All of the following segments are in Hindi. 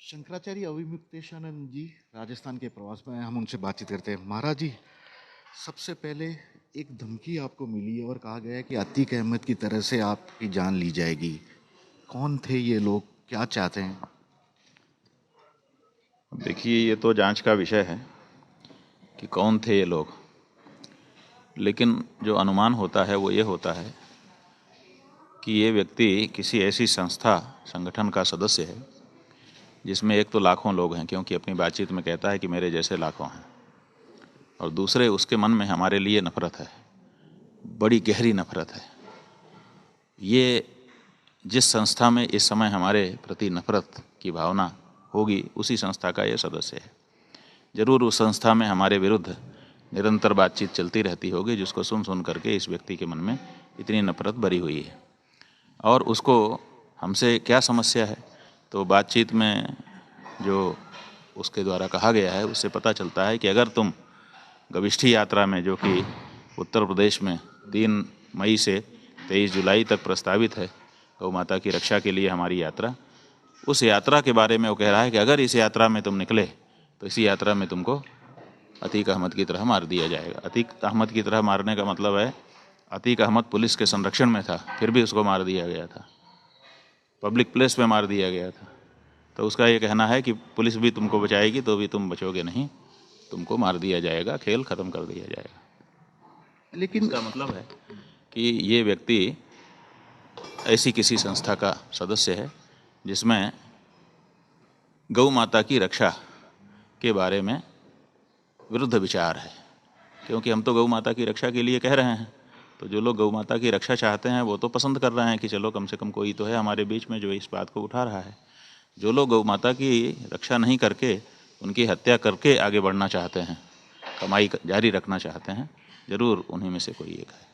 शंकराचार्य अविमुक्तेशानंद जी राजस्थान के प्रवास में हम उनसे बातचीत करते हैं। महाराज जी, सबसे पहले एक धमकी आपको मिली है और कहा गया है कि अतीक अहमद की तरह से आपकी जान ली जाएगी। कौन थे ये लोग, क्या चाहते हैं? देखिए, ये तो जांच का विषय है कि कौन थे ये लोग, लेकिन जो अनुमान होता है वो ये होता है कि ये व्यक्ति किसी ऐसी संस्था संगठन का सदस्य है जिसमें एक तो लाखों लोग हैं, क्योंकि अपनी बातचीत में कहता है कि मेरे जैसे लाखों हैं, और दूसरे उसके मन में हमारे लिए नफरत है, बड़ी गहरी नफरत है। ये जिस संस्था में इस समय हमारे प्रति नफरत की भावना होगी, उसी संस्था का ये सदस्य है। जरूर उस संस्था में हमारे विरुद्ध निरंतर बातचीत चलती रहती होगी, जिसको सुन सुन करके इस व्यक्ति के मन में इतनी नफरत भरी हुई है। और उसको हमसे क्या समस्या है, तो बातचीत में जो उसके द्वारा कहा गया है उससे पता चलता है कि अगर तुम गविष्ठी यात्रा में, जो कि उत्तर प्रदेश में 3 मई से 23 जुलाई तक प्रस्तावित है, गौ माता की रक्षा के लिए हमारी यात्रा, उस यात्रा के बारे में वो कह रहा है कि अगर इस यात्रा में तुम निकले तो इसी यात्रा में तुमको अतीक अहमद की तरह मार दिया जाएगा। अतीक अहमद की तरह मारने का मतलब है, अतीक अहमद पुलिस के संरक्षण में था, फिर भी उसको मार दिया गया था, पब्लिक प्लेस में मार दिया गया था। तो उसका ये कहना है कि पुलिस भी तुमको बचाएगी तो भी तुम बचोगे नहीं, तुमको मार दिया जाएगा, खेल खत्म कर दिया जाएगा। लेकिन इसका मतलब है कि ये व्यक्ति ऐसी किसी संस्था का सदस्य है जिसमें गौ माता की रक्षा के बारे में विरुद्ध विचार है। क्योंकि हम तो गौ माता की रक्षा के लिए कह रहे हैं, तो जो लोग गौ माता की रक्षा चाहते हैं वो तो पसंद कर रहे हैं कि चलो कम से कम कोई तो है हमारे बीच में जो इस बात को उठा रहा है। जो लोग गौ माता की रक्षा नहीं करके उनकी हत्या करके आगे बढ़ना चाहते हैं, कमाई जारी रखना चाहते हैं, जरूर उन्हीं में से कोई एक है।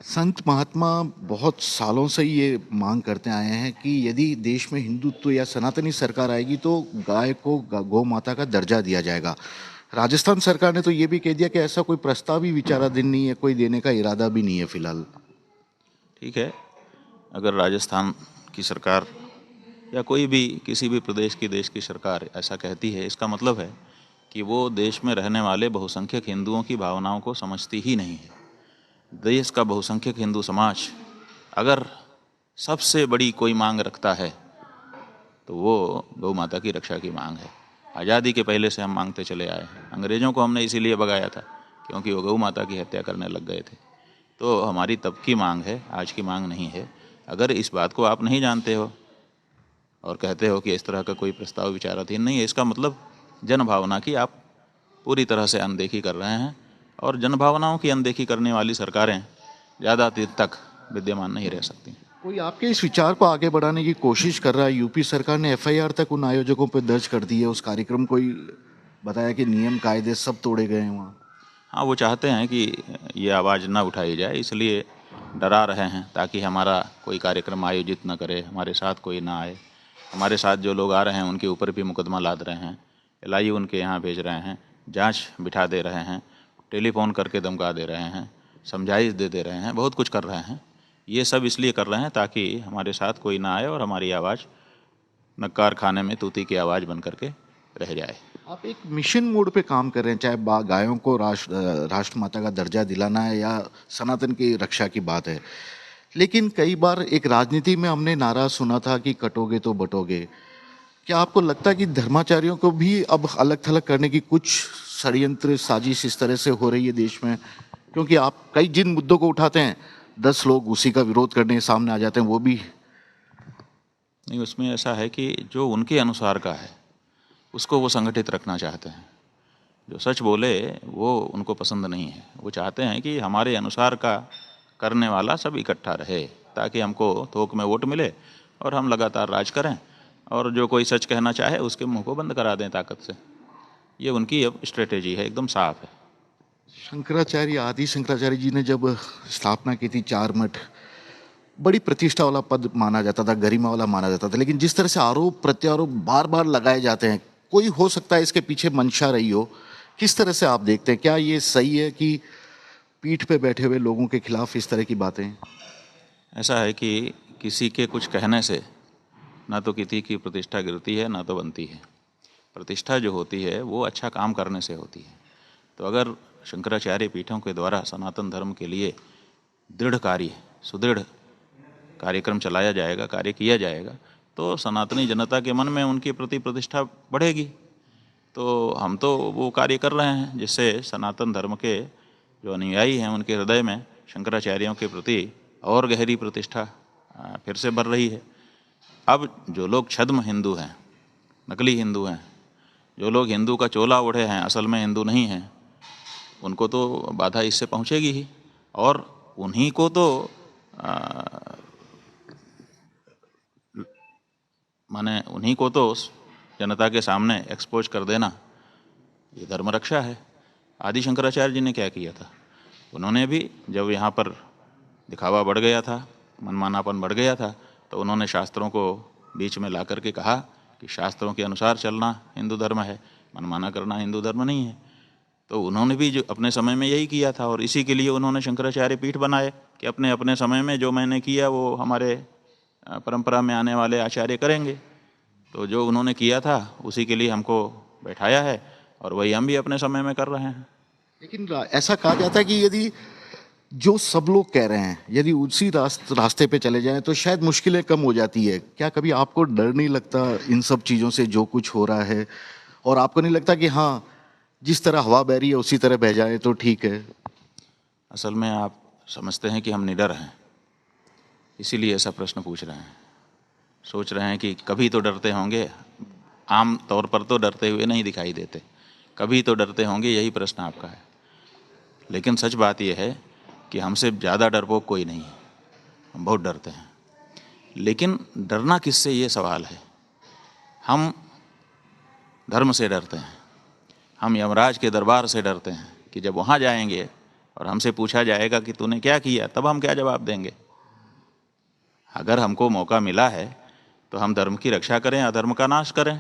संत महात्मा बहुत सालों से ये मांग करते आए हैं कि यदि देश में हिंदुत्व या सनातनी सरकार आएगी तो गाय को गौ माता का दर्जा दिया जाएगा। राजस्थान सरकार ने तो ये भी कह दिया कि ऐसा कोई प्रस्ताव ही विचाराधीन नहीं है, कोई देने का इरादा भी नहीं है फिलहाल। ठीक है, अगर राजस्थान की सरकार या कोई भी किसी भी प्रदेश की देश की सरकार ऐसा कहती है, इसका मतलब है कि वो देश में रहने वाले बहुसंख्यक हिंदुओं की भावनाओं को समझती ही नहीं है। देश का बहुसंख्यक हिंदू समाज अगर सबसे बड़ी कोई मांग रखता है तो वो गौ माता की रक्षा की मांग है। आज़ादी के पहले से हम मांगते चले आए हैं। अंग्रेज़ों को हमने इसीलिए भगाया था क्योंकि वो गौ माता की हत्या करने लग गए थे। तो हमारी तब की मांग है, आज की मांग नहीं है। अगर इस बात को आप नहीं जानते हो और कहते हो कि इस तरह का कोई प्रस्ताव विचाराधीन नहीं है, इसका मतलब जनभावना की आप पूरी तरह से अनदेखी कर रहे हैं, और जनभावनाओं की अनदेखी करने वाली सरकारें ज़्यादा देर तक विद्यमान नहीं रह सकती। कोई आपके इस विचार को आगे बढ़ाने की कोशिश कर रहा है? यूपी सरकार ने एफआईआर तक उन आयोजकों पर दर्ज कर दी है। उस कार्यक्रम को ही बताया कि नियम कायदे सब तोड़े गए हैं वहाँ। हाँ, वो चाहते हैं कि ये आवाज़ ना उठाई जाए, इसलिए डरा रहे हैं ताकि हमारा कोई कार्यक्रम आयोजित न करे, हमारे साथ कोई ना आए। हमारे साथ जो लोग आ रहे हैं उनके ऊपर भी मुकदमा लाद रहे हैं, एलआई उनके यहाँ भेज रहे हैं, जांच बिठा दे रहे हैं, टेलीफोन करके धमका दे रहे हैं, समझाइश दे रहे हैं, बहुत कुछ कर रहे हैं। ये सब इसलिए कर रहे हैं ताकि हमारे साथ कोई ना आए और हमारी आवाज़ नक्कार खाने में तूती की आवाज़ बन करके रह जाए। आप एक मिशन मोड पे काम कर रहे हैं, चाहे गायों को राष्ट्र माता का दर्जा दिलाना है या सनातन की रक्षा की बात है। लेकिन कई बार एक राजनीति में हमने नारा सुना था कि कटोगे तो बटोगे। क्या आपको लगता है कि धर्माचार्यों को भी अब अलग थलग करने की कुछ षड्यंत्र साजिश इस तरह से हो रही है देश में? क्योंकि आप कई जिन मुद्दों को उठाते हैं 10 लोग उसी का विरोध करने सामने आ जाते हैं, वो भी। नहीं, उसमें ऐसा है कि जो उनके अनुसार का है उसको वो संगठित रखना चाहते हैं। जो सच बोले वो उनको पसंद नहीं है। वो चाहते हैं कि हमारे अनुसार का करने वाला सब इकट्ठा रहे ताकि हमको थोक में वोट मिले और हम लगातार राज करें, और जो कोई सच कहना चाहे उसके मुंह को बंद करा दें ताकत से। ये उनकी अब स्ट्रेटेजी है, एकदम साफ है। शंकराचार्य, आदि शंकराचार्य जी ने जब स्थापना की थी 4 मठ, बड़ी प्रतिष्ठा वाला पद माना जाता था, गरिमा वाला माना जाता था। लेकिन जिस तरह से आरोप प्रत्यारोप बार बार लगाए जाते हैं, कोई हो सकता है इसके पीछे मंशा रही हो। किस तरह से आप देखते हैं, क्या ये सही है कि पीठ पे बैठे हुए लोगों के खिलाफ इस तरह की बातें? ऐसा है कि किसी के कुछ कहने से ना तो किसी की प्रतिष्ठा गिरती है ना तो बनती है। प्रतिष्ठा जो होती है वो अच्छा काम करने से होती है। तो अगर शंकराचार्य पीठों के द्वारा सनातन धर्म के लिए दृढ़ कार्य, सुदृढ़ कार्यक्रम चलाया जाएगा, कार्य किया जाएगा, तो सनातनी जनता के मन में उनके प्रति प्रतिष्ठा बढ़ेगी। तो हम तो वो कार्य कर रहे हैं जिससे सनातन धर्म के जो अनुयायी हैं उनके हृदय में शंकराचार्यों के प्रति और गहरी प्रतिष्ठा फिर से बढ़ रही है। अब जो लोग छद्म हिंदू हैं, नकली हिंदू हैं, जो लोग हिंदू का चोला ओढ़े हैं, असल में हिंदू नहीं हैं, उनको तो बाधा इससे पहुंचेगी ही, और उन्हीं को तो माने उन्हीं को तो जनता के सामने एक्सपोज कर देना ये धर्म रक्षा है। आदि शंकराचार्य जी ने क्या किया था, उन्होंने भी जब यहाँ पर दिखावा बढ़ गया था, मनमानापन बढ़ गया था, तो उन्होंने शास्त्रों को बीच में ला करके कहा कि शास्त्रों के अनुसार चलना हिंदू धर्म है, मनमाना करना हिंदू धर्म नहीं है। तो उन्होंने भी जो अपने समय में यही किया था, और इसी के लिए उन्होंने शंकराचार्य पीठ बनाए कि अपने अपने समय में जो मैंने किया वो हमारे परंपरा में आने वाले आचार्य करेंगे। तो जो उन्होंने किया था उसी के लिए हमको बैठाया है, और वही हम भी अपने समय में कर रहे हैं। लेकिन ऐसा कहा जाता है कि यदि जो सब लोग कह रहे हैं यदि उसी रास्ते पे चले जाएं तो शायद मुश्किलें कम हो जाती है। क्या कभी आपको डर नहीं लगता इन सब चीज़ों से जो कुछ हो रहा है, और आपको नहीं लगता कि हाँ जिस तरह हवा बह रही है उसी तरह बह जाए तो ठीक है? असल में आप समझते हैं कि हम निडर हैं, इसीलिए ऐसा प्रश्न पूछ रहे हैं। सोच रहे हैं कि कभी तो डरते होंगे, आम तौर पर तो डरते हुए नहीं दिखाई देते, कभी तो डरते होंगे, यही प्रश्न आपका है। लेकिन सच बात यह है कि हमसे ज़्यादा डरपोक कोई नहीं है, हम बहुत डरते हैं। लेकिन डरना किससे, ये सवाल है। हम धर्म से डरते हैं, हम यमराज के दरबार से डरते हैं कि जब वहाँ जाएंगे और हमसे पूछा जाएगा कि तूने क्या किया, तब हम क्या जवाब देंगे। अगर हमको मौका मिला है तो हम धर्म की रक्षा करें, अधर्म का नाश करें,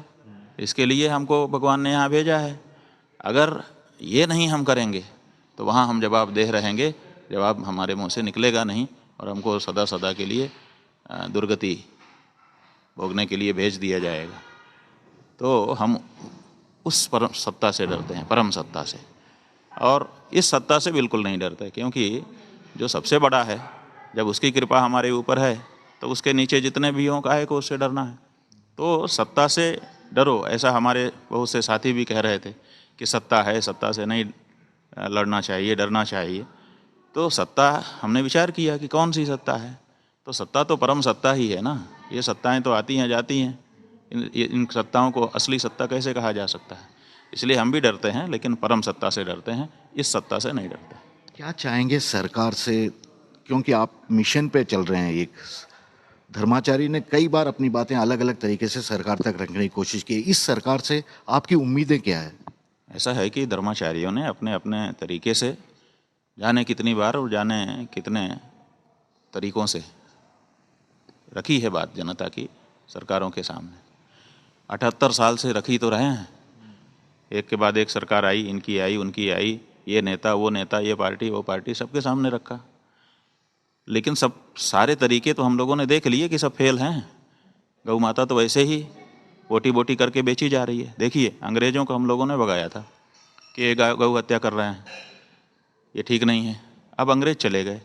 इसके लिए हमको भगवान ने यहाँ भेजा है। अगर ये नहीं हम करेंगे तो वहाँ हम जवाबदेह रहेंगे, जवाब हमारे मुंह से निकलेगा नहीं, और हमको सदा सदा के लिए दुर्गति भोगने के लिए भेज दिया जाएगा। तो हम उस परम सत्ता से डरते हैं, परम सत्ता से, और इस सत्ता से बिल्कुल नहीं डरते, क्योंकि जो सबसे बड़ा है, जब उसकी कृपा हमारे ऊपर है तो उसके नीचे जितने भी हों काहे को उससे डरना है। तो सत्ता से डरो, ऐसा हमारे बहुत से साथी भी कह रहे थे कि सत्ता है, सत्ता से नहीं लड़ना चाहिए, डरना चाहिए। तो सत्ता, हमने विचार किया कि कौन सी सत्ता है, तो सत्ता तो परम सत्ता ही है ना। ये सत्ताएं तो आती हैं जाती हैं, इन सत्ताओं को असली सत्ता कैसे कहा जा सकता है। इसलिए हम भी डरते हैं, लेकिन परम सत्ता से डरते हैं, इस सत्ता से नहीं डरते। क्या चाहेंगे सरकार से, क्योंकि आप मिशन पे चल रहे हैं, एक धर्माचार्य ने कई बार अपनी बातें अलग अलग तरीके से सरकार तक रखने की कोशिश की, इस सरकार से आपकी उम्मीदें क्या है? ऐसा है कि धर्माचार्यों ने अपने अपने तरीके से, जाने कितनी बार और जाने कितने तरीकों से रखी है बात जनता की सरकारों के सामने। 78 साल से रखी तो रहे हैं, एक के बाद एक सरकार आई, इनकी आई, उनकी आई, ये नेता, वो नेता, ये पार्टी, वो पार्टी, सबके सामने रखा। लेकिन सब सारे तरीके तो हम लोगों ने देख लिए कि सब फेल हैं। गौ माता तो वैसे ही बोटी बोटी करके बेची जा रही है। देखिए, अंग्रेज़ों को हम लोगों ने भगाया था कि ये गौ हत्या कर रहे हैं, ये ठीक नहीं है। अब अंग्रेज़ चले गए।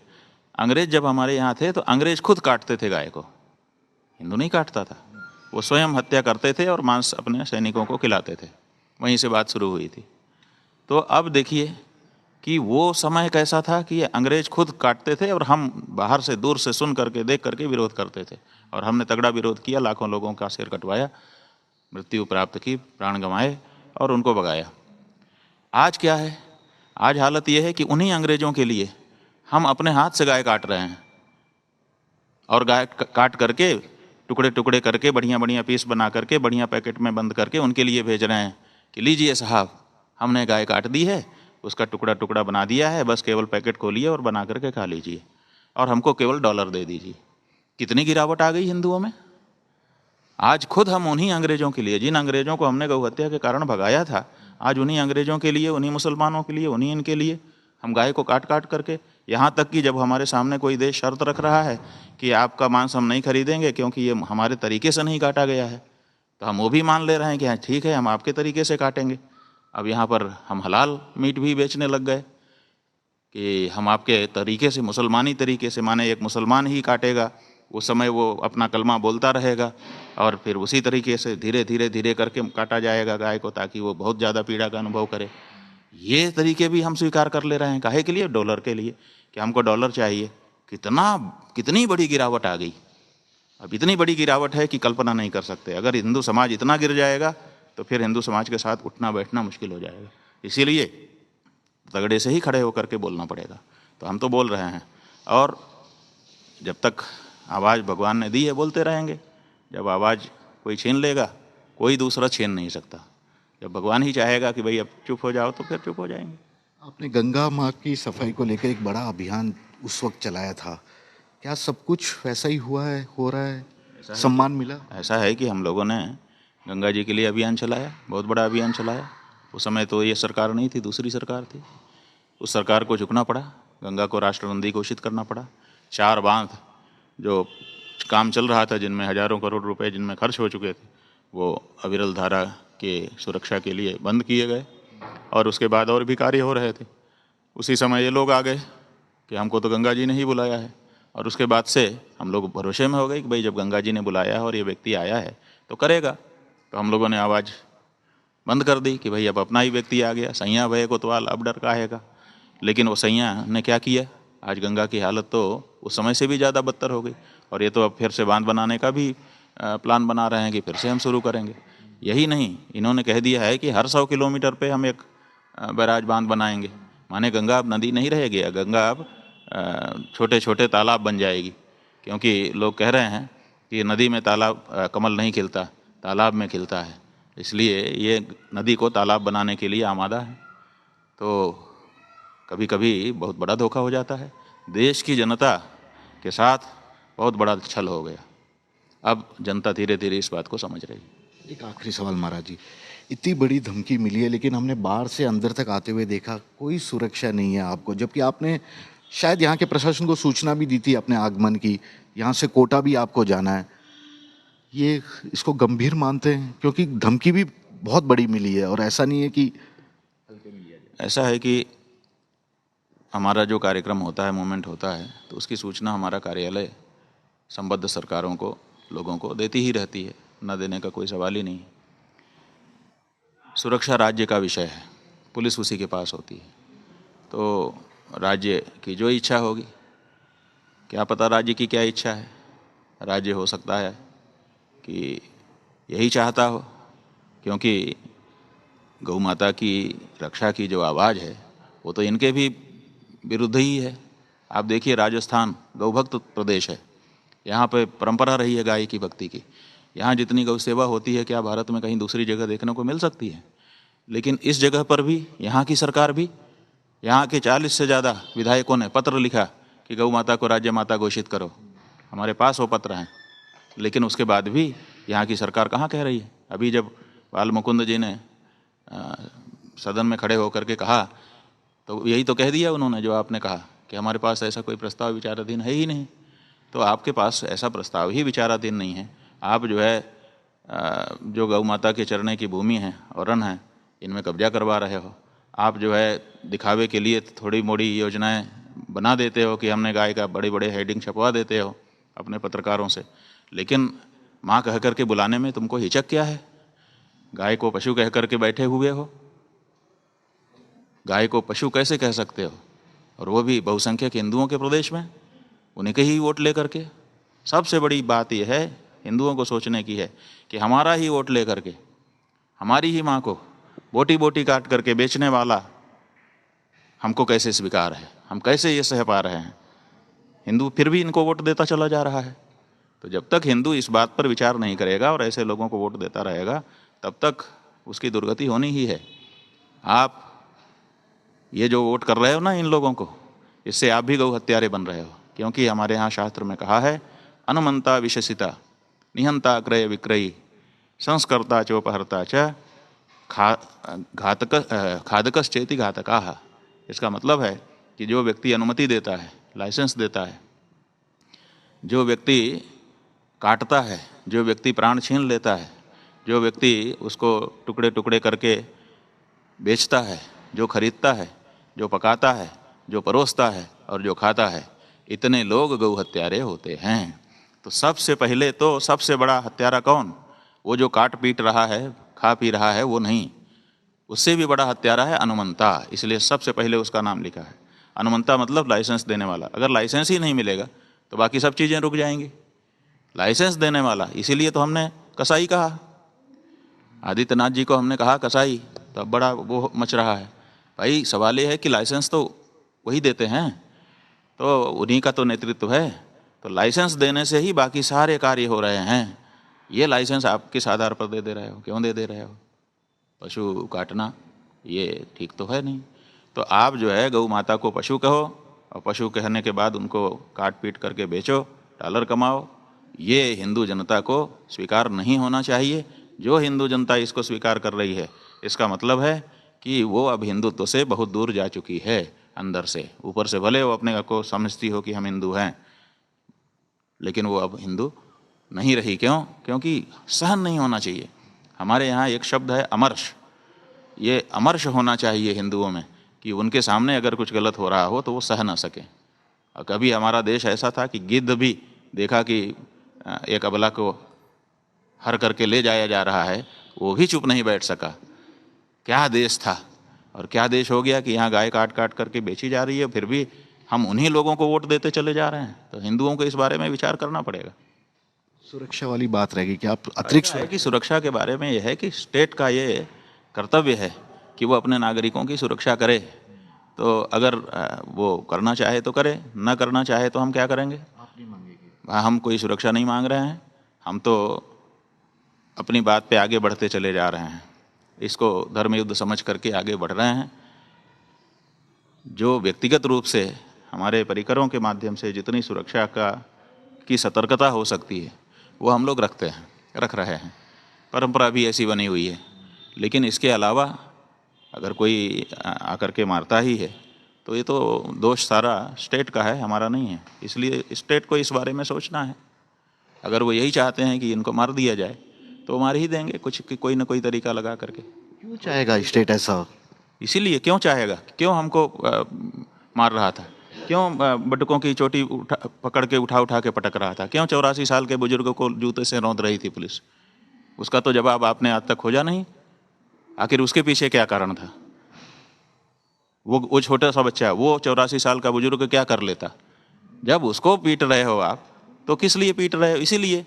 अंग्रेज़ जब हमारे यहाँ थे तो अंग्रेज़ खुद काटते थे गाय को, हिंदू नहीं काटता था। वो स्वयं हत्या करते थे और मांस अपने सैनिकों को खिलाते थे। वहीं से बात शुरू हुई थी। तो अब देखिए कि वो समय कैसा था कि अंग्रेज खुद काटते थे और हम बाहर से, दूर से सुन करके, देख करके विरोध करते थे। और हमने तगड़ा विरोध किया, लाखों लोगों का सिर कटवाया, मृत्यु प्राप्त की, प्राण गंवाए और उनको भगाया। आज क्या है? आज हालत ये है कि उन्हीं अंग्रेजों के लिए हम अपने हाथ से गाय काट रहे हैं, और गाय काट करके टुकड़े टुकड़े करके बढ़िया बढ़िया पीस बना करके बढ़िया पैकेट में बंद करके उनके लिए भेज रहे हैं कि लीजिए साहब, हमने गाय काट दी है, उसका टुकड़ा टुकड़ा बना दिया है, बस केवल पैकेट खोलिए और बना करके खा लीजिए, और हमको केवल $1 दे दीजिए। कितनी गिरावट आ गई हिंदुओं में। आज खुद हम उन्हीं अंग्रेजों के लिए, जिन अंग्रेजों को हमने गौ हत्या के कारण भगाया था, आज उन्हीं अंग्रेजों के लिए, उन्हीं मुसलमानों के लिए, उन्हीं इनके लिए हम गाय को काट काट करके, यहाँ तक कि जब हमारे सामने कोई देश शर्त रख रहा है कि आपका मांस हम नहीं खरीदेंगे क्योंकि ये हमारे तरीके से नहीं काटा गया है, तो हम वो भी मान ले रहे हैं कि हाँ ठीक है, हम आपके तरीके से काटेंगे। अब यहाँ पर हम हलाल मीट भी बेचने लग गए कि हम आपके तरीके से, मुसलमानी तरीके से, माने एक मुसलमान ही काटेगा, उस समय वो अपना कलमा बोलता रहेगा और फिर उसी तरीके से धीरे धीरे धीरे करके काटा जाएगा गाय को, ताकि वो बहुत ज़्यादा पीड़ा का अनुभव करे। ये तरीके भी हम स्वीकार कर ले रहे हैं। काहे के लिए? डॉलर के लिए, कि हमको डॉलर चाहिए। कितनी बड़ी गिरावट आ गई। अब इतनी बड़ी गिरावट है कि कल्पना नहीं कर सकते। अगर हिंदू समाज इतना गिर जाएगा तो फिर हिंदू समाज के साथ उठना बैठना मुश्किल हो जाएगा। इसीलिए तगड़े से ही खड़े होकर के बोलना पड़ेगा। तो हम तो बोल रहे हैं, और जब तक आवाज़ भगवान ने दी है बोलते रहेंगे। जब आवाज़ कोई छीन लेगा, कोई दूसरा छीन नहीं सकता। जब भगवान ही चाहेगा कि भाई अब चुप हो जाओ, तो फिर चुप हो जाएंगे। आपने गंगा माँ की सफाई को लेकर एक बड़ा अभियान उस वक्त चलाया था, क्या सब कुछ वैसा ही हुआ है, हो रहा है, सम्मान मिला? ऐसा है कि हम लोगों ने गंगा जी के लिए अभियान चलाया, बहुत बड़ा अभियान चलाया। उस समय तो ये सरकार नहीं थी, दूसरी सरकार थी। उस सरकार को झुकना पड़ा, गंगा को राष्ट्र नदी घोषित करना पड़ा। 4 बांध जो काम चल रहा था, जिनमें हजारों करोड़ रुपए जिनमें खर्च हो चुके थे, वो अविरल धारा के सुरक्षा के लिए बंद किए गए। और उसके बाद और भी कार्य हो रहे थे। उसी समय ये लोग आ गए कि हमको तो गंगा जी ने ही बुलाया है। और उसके बाद से हम लोग भरोसे में हो गए कि भाई जब गंगा जी ने बुलाया है और ये व्यक्ति आया है तो करेगा। तो हम लोगों ने आवाज़ बंद कर दी कि भाई अब अपना ही व्यक्ति आ गया, सैया भय कोतवाल, अब डर काहेगा। लेकिन वो सैया ने क्या किया, आज गंगा की हालत तो उस समय से भी ज़्यादा बदतर हो गई। और ये तो अब फिर से बांध बनाने का भी प्लान बना रहे हैं कि फिर से हम शुरू करेंगे। यही नहीं, इन्होंने कह दिया है कि हर 100 किलोमीटर पे हम एक बैराज बांध बनाएंगे। माने गंगा अब नदी नहीं रहेगी, गंगा अब छोटे छोटे तालाब बन जाएगी। क्योंकि लोग कह रहे हैं कि नदी में तालाब कमल नहीं खिलता, तालाब में खिलता है। इसलिए ये नदी को तालाब बनाने के लिए आमादा है। तो कभी कभी बहुत बड़ा धोखा हो जाता है। देश की जनता के साथ बहुत बड़ा छल हो गया। अब जनता धीरे धीरे इस बात को समझ रही है। एक आखिरी सवाल महाराज जी, इतनी बड़ी धमकी मिली है, लेकिन हमने बाहर से अंदर तक आते हुए देखा कोई सुरक्षा नहीं है आपको, जबकि आपने शायद यहाँ के प्रशासन को सूचना भी दी थी अपने आगमन की, यहाँ से कोटा भी आपको जाना है। ये इसको गंभीर मानते हैं? क्योंकि धमकी भी बहुत बड़ी मिली है, और ऐसा नहीं है कि ऐसा है कि हमारा जो कार्यक्रम होता है, मूवमेंट होता है, तो उसकी सूचना हमारा कार्यालय संबद्ध सरकारों को, लोगों को देती ही रहती है। न देने का कोई सवाल ही नहीं। सुरक्षा राज्य का विषय है, पुलिस उसी के पास होती है। तो राज्य की जो इच्छा होगी, क्या पता राज्य की क्या इच्छा है। राज्य हो सकता है कि यही चाहता हो, क्योंकि गौ माता की रक्षा की जो आवाज़ है वो तो इनके भी विरुद्ध ही है। आप देखिए, राजस्थान गौभक्त प्रदेश है, यहाँ पे परंपरा रही है गाय की भक्ति की। यहाँ जितनी गौ सेवा होती है, क्या भारत में कहीं दूसरी जगह देखने को मिल सकती है? लेकिन इस जगह पर भी यहाँ की सरकार भी, यहाँ के 40 से ज़्यादा विधायकों ने पत्र लिखा कि गौ माता को राज्य माता घोषित करो। हमारे पास वो पत्र हैं। लेकिन उसके बाद भी यहाँ की सरकार कहाँ कह रही है। अभी जब बाल मुकुंद जी ने सदन में खड़े होकर के कहा, तो यही तो कह दिया उन्होंने जो आपने कहा कि हमारे पास ऐसा कोई प्रस्ताव विचाराधीन है ही नहीं। तो आपके पास ऐसा प्रस्ताव ही विचाराधीन नहीं है। आप जो है जो गौ माता के चरने की भूमि है और रण है, इनमें कब्जा करवा रहे हो। आप जो है दिखावे के लिए थोड़ी मोड़ी योजनाएं बना देते हो कि हमने गाय का बड़े बड़े हेडिंग छपवा देते हो अपने पत्रकारों से। लेकिन माँ कह करके बुलाने में तुमको हिचक क्या है? गाय को पशु कह करके बैठे हुए हो। गाय को पशु कैसे कह सकते हो? और वो भी बहुसंख्यक हिंदुओं के प्रदेश में, उन्हीं के ही वोट लेकर के। सबसे बड़ी बात यह है हिंदुओं को सोचने की है कि हमारा ही वोट ले करके, हमारी ही माँ को बोटी बोटी काट करके बेचने वाला हमको कैसे स्वीकार है, हम कैसे ये सह पा रहे हैं। हिंदू फिर भी इनको वोट देता चला जा रहा है। तो जब तक हिंदू इस बात पर विचार नहीं करेगा और ऐसे लोगों को वोट देता रहेगा, तब तक उसकी दुर्गति होनी ही है। आप ये जो वोट कर रहे हो ना इन लोगों को, इससे आप भी गौ हत्यारे बन रहे हो। क्योंकि हमारे यहाँ शास्त्र में कहा है, अनुमंता विशेषिता निहंता क्रय विक्रयी संस्कर्ता चोपहर्ता च खादकश्चेति घातकाः। इसका मतलब है कि जो व्यक्ति अनुमति देता है, लाइसेंस देता है, जो व्यक्ति काटता है, जो व्यक्ति प्राण छीन लेता है, जो व्यक्ति उसको टुकड़े टुकड़े करके बेचता है, जो खरीदता है, जो पकाता है, जो परोसता है और जो खाता है, इतने लोग गौ हत्यारे होते हैं। तो सबसे पहले तो सबसे बड़ा हत्यारा कौन? वो जो काट पीट रहा है, खा पी रहा है, वो नहीं। उससे भी बड़ा हत्यारा है अनुमंता, इसलिए सबसे पहले उसका नाम लिखा है। अनुमंता मतलब लाइसेंस देने वाला। अगर लाइसेंस ही नहीं मिलेगा तो बाकी सब चीज़ें रुक जाएंगी। लाइसेंस देने वाला, इसीलिए तो हमने कसाई कहा। आदित्यनाथ जी को हमने कहा कसाई, तो अब बड़ा वो मच रहा है। भाई सवाल ये है कि लाइसेंस तो वही देते हैं, तो उन्हीं का तो नेतृत्व है। तो लाइसेंस देने से ही बाकी सारे कार्य हो रहे हैं। ये लाइसेंस आप किस आधार पर दे रहे हो? क्यों दे रहे हो? पशु काटना ये ठीक तो है नहीं। तो आप जो है गौ माता को पशु कहो और पशु कहने के बाद उनको काट पीट करके बेचो, डॉलर कमाओ। ये हिंदू जनता को स्वीकार नहीं होना चाहिए। जो हिंदू जनता इसको स्वीकार कर रही है, इसका मतलब है कि वो अब हिंदुत्व से बहुत दूर जा चुकी है अंदर से। ऊपर से भले वो अपने को समझती हो कि हम हिंदू हैं, लेकिन वो अब हिंदू नहीं रही। क्यों? क्योंकि सहन नहीं होना चाहिए। हमारे यहाँ एक शब्द है अमर्ष। ये अमर्ष होना चाहिए हिंदुओं में कि उनके सामने अगर कुछ गलत हो रहा हो तो वो सह ना सके। और कभी हमारा देश ऐसा था कि गिद्ध भी देखा कि एक अबला को हर करके ले जाया जा रहा है, वो भी चुप नहीं बैठ सका। क्या देश था और क्या देश हो गया कि यहाँ गाय काट काट करके बेची जा रही है, फिर भी हम उन्हीं लोगों को वोट देते चले जा रहे हैं। तो हिंदुओं को इस बारे में विचार करना पड़ेगा। सुरक्षा वाली बात रहेगी कि आप अतिरिक्त ऐसा है कि सुरक्षा के बारे में यह है कि स्टेट का ये कर्तव्य है कि वो अपने नागरिकों की सुरक्षा करे। तो अगर वो करना चाहे तो करे, न करना चाहे तो हम क्या करेंगे? आप नहीं मांगेंगे? हम कोई सुरक्षा नहीं मांग रहे हैं। हम तो अपनी बात पे आगे बढ़ते चले जा रहे हैं। इसको धर्म युद्ध समझ करके आगे बढ़ रहे हैं। जो व्यक्तिगत रूप से हमारे परिकरों के माध्यम से जितनी सुरक्षा की सतर्कता हो सकती है, वो हम लोग रख रहे हैं। परंपरा भी ऐसी बनी हुई है। लेकिन इसके अलावा अगर कोई आकर के मारता ही है तो ये तो दोष सारा स्टेट का है, हमारा नहीं है। इसलिए स्टेट को इस बारे में सोचना है। अगर वो यही चाहते हैं कि इनको मार दिया जाए तो मार ही देंगे, कोई ना कोई तरीका लगा करके। क्यों चाहेगा स्टेट ऐसा? इसीलिए क्यों चाहेगा? क्यों हमको मार रहा था? क्यों बटुकों की चोटी पकड़ के उठा के पटक रहा था? क्यों 84 साल के बुजुर्ग को जूते से रौंद रही थी पुलिस? उसका तो जवाब आपने आज तक खोजा नहीं। आखिर उसके पीछे क्या कारण था? वो छोटा सा बच्चा, वो 84 साल का बुजुर्ग क्या कर लेता? जब उसको पीट रहे हो आप, तो किस लिए पीट रहे हो? इसीलिए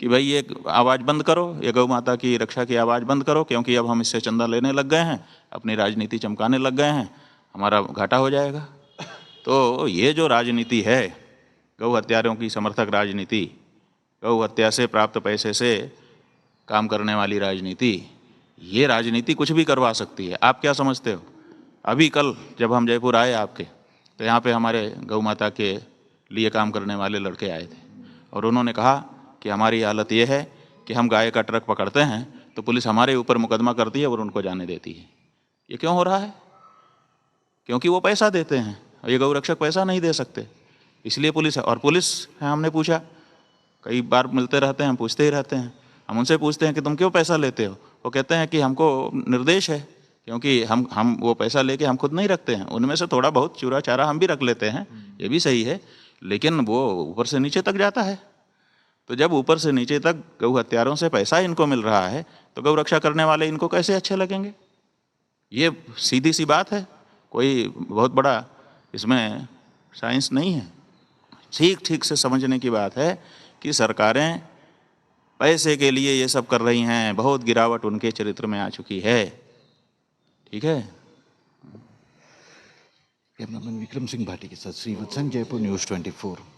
कि भाई ये आवाज़ बंद करो, ये गौ माता की रक्षा की आवाज़ बंद करो, क्योंकि अब हम इससे चंदा लेने लग गए हैं, अपनी राजनीति चमकाने लग गए हैं, हमारा घाटा हो जाएगा। तो ये जो राजनीति है, गौ हत्यारों की समर्थक राजनीति, गौ हत्या से प्राप्त पैसे से काम करने वाली राजनीति, ये राजनीति कुछ भी करवा सकती है। आप क्या समझते हो? अभी कल जब हम जयपुर आए आपके, तो यहाँ पे हमारे गौ माता के लिए काम करने वाले लड़के आए थे और उन्होंने कहा कि हमारी हालत ये है कि हम गाय का ट्रक पकड़ते हैं तो पुलिस हमारे ऊपर मुकदमा करती है और उनको जाने देती है। ये क्यों हो रहा है? क्योंकि वो पैसा देते हैं और ये गौ रक्षक पैसा नहीं दे सकते, इसलिए पुलिस है। और पुलिस है, हमने पूछा, कई बार मिलते रहते हैं, पूछते ही रहते हैं। हम उनसे पूछते हैं कि तुम क्यों पैसा लेते हो? वो कहते हैं कि हमको निर्देश है, क्योंकि हम वो पैसा लेके हम खुद नहीं रखते हैं, उनमें से थोड़ा बहुत चूरा चारा हम भी रख लेते हैं, ये भी सही है, लेकिन वो ऊपर से नीचे तक जाता है। तो जब ऊपर से नीचे तक गौ हत्यारों से पैसा इनको मिल रहा है तो गौ रक्षा करने वाले इनको कैसे अच्छे लगेंगे? ये सीधी सी बात है, कोई बहुत बड़ा इसमें साइंस नहीं है। ठीक से समझने की बात है कि सरकारें पैसे के लिए ये सब कर रही हैं, बहुत गिरावट उनके चरित्र में आ चुकी है। ठीक है। कैमरामैन विक्रम सिंह भाटी के साथ श्रीवत्सन, जयपुर न्यूज़ 24।